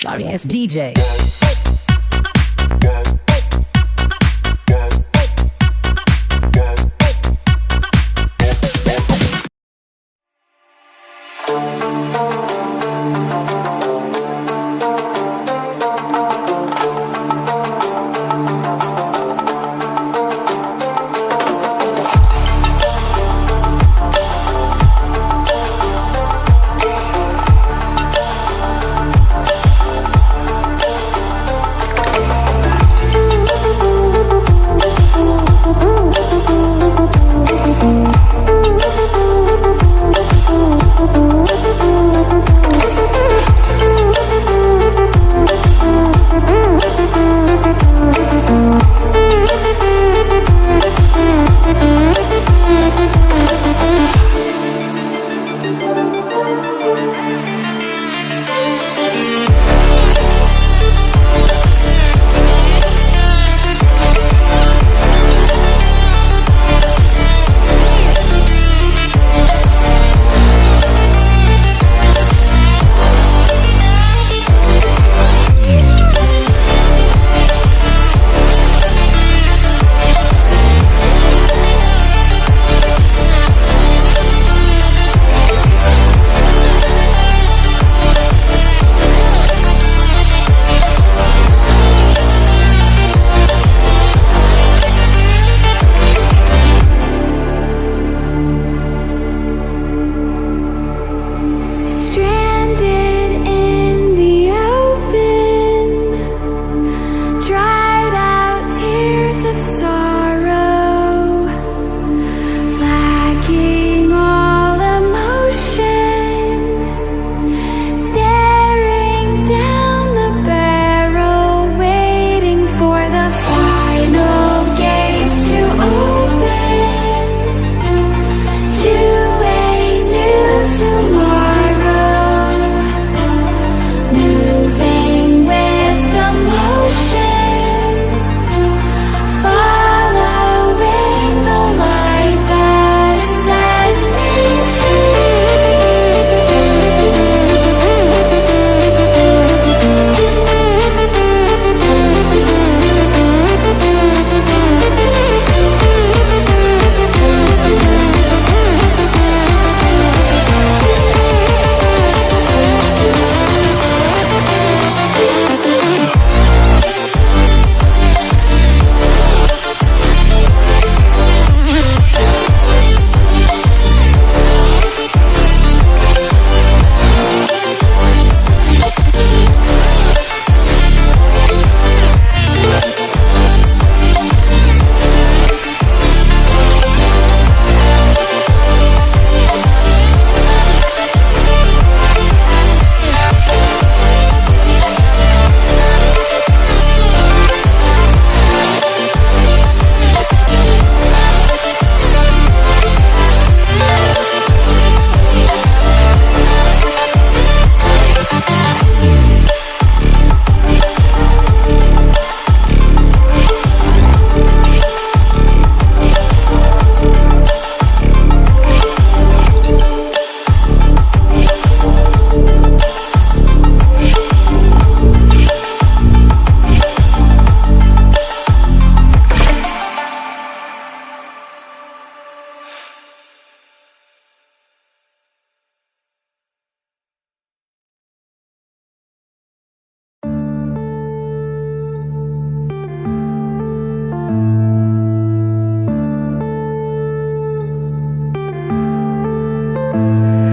sorry ass DJ.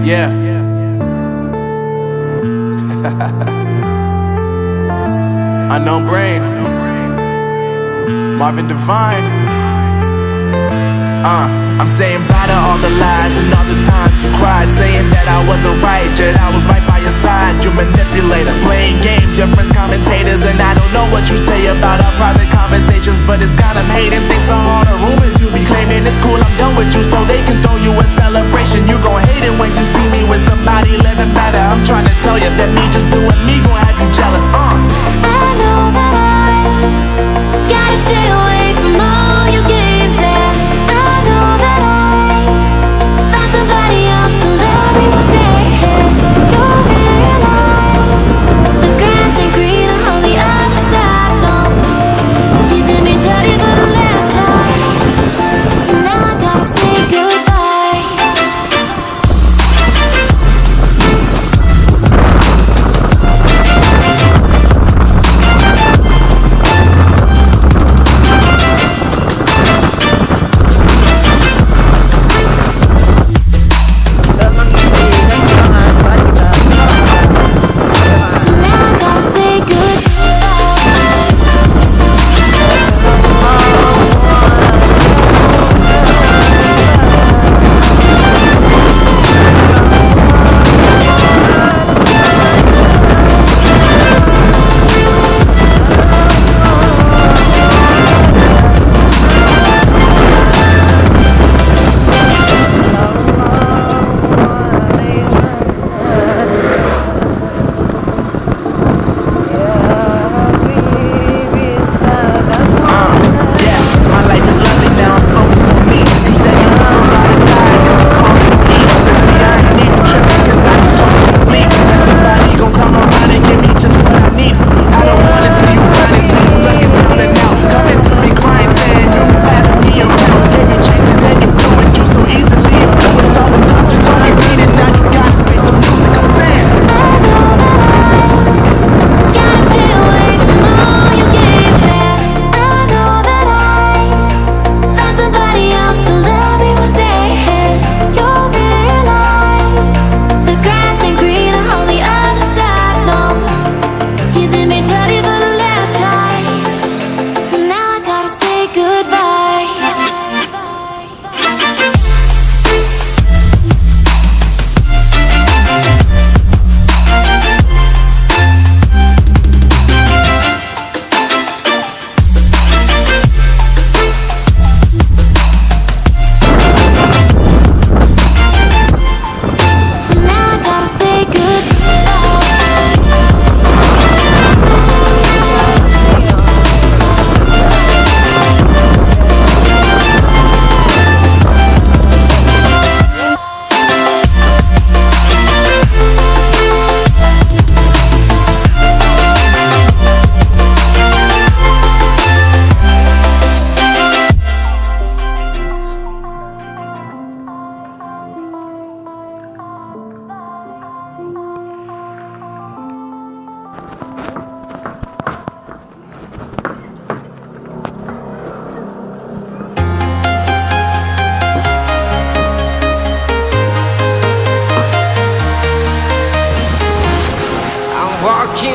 Yeah. Unknown Brain, Marvin Devine. I'm saying bye to all the lies and all the times you cried, saying that I wasn't right, yet I was right by your side. You manipulator, playing games, your friends commentators, and I don't know what you say about our private conversations, but it's got them hating. Thanks to all the rumors you be claiming. It's cool, I'm done with you, so they can throw you a celebration. You gon' hate it when you see me with somebody living better. I'm trying to tell you that me just doing me gon' have you jealous. I know that I gotta stay away from all your games, yeah. I know that I found somebody else to love me one day, yeah. You'll realize the grass ain't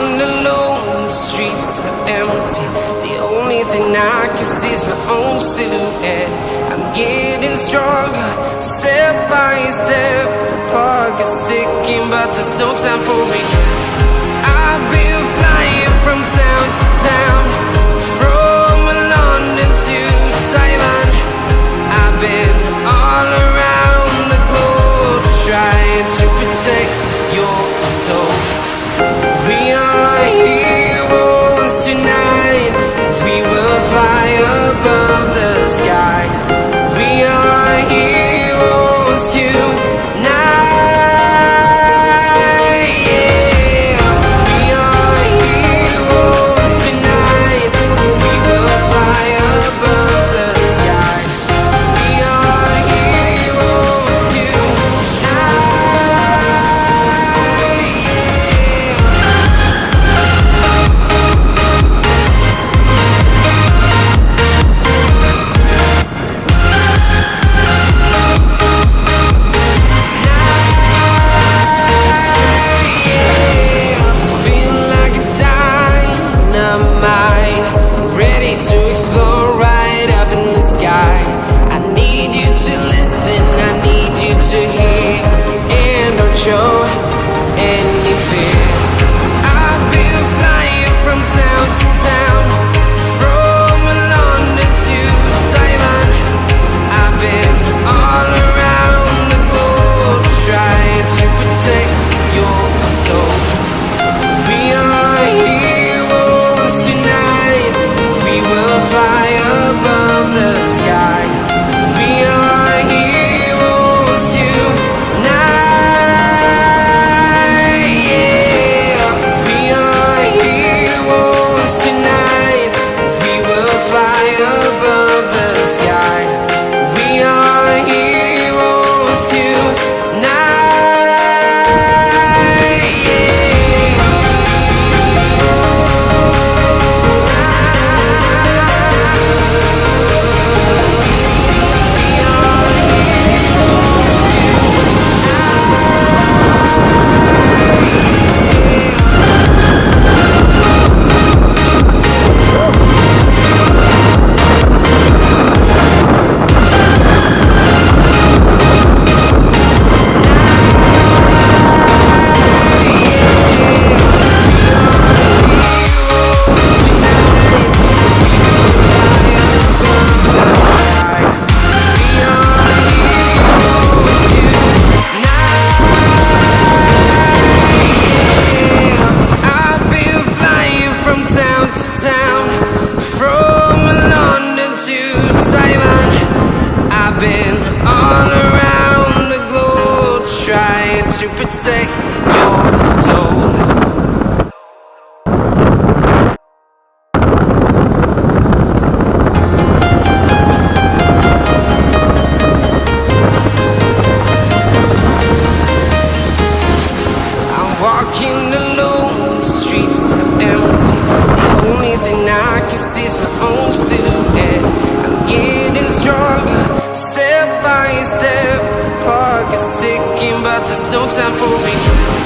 walking alone, the streets are empty. The only thing I can see is my own silhouette. I'm getting stronger, step by step. The clock is ticking, but there's no time for regrets. I've been flying from town to town, from London to Taiwan. I've been all around the globe, trying to protect your soul. We are heroes tonight. We will fly above the sky. We are heroes tonight. Yeah. We are heroes tonight. We will fly above the sky. We are heroes tonight. Feel like a dynamite, ready to explore right up in the sky. I need you to listen, I need you to hear, and don't show any fear. I've been flying from town to town, from London to Taiwan. I've been all around the globe, trying to protect your soul. We are heroes tonight. We will fly above the sky. We are heroes tonight. Yeah. We are heroes tonight. We will fly above the sky. We are heroes tonight. I've been flying from town to town, from London to Taiwan. I've been all around the globe, trying to protect your soul. I'm walking alone, the streets are empty. The only thing I can see is my own silhouette. I'm getting stronger, step by step. The clock is ticking, but there's no time for regrets.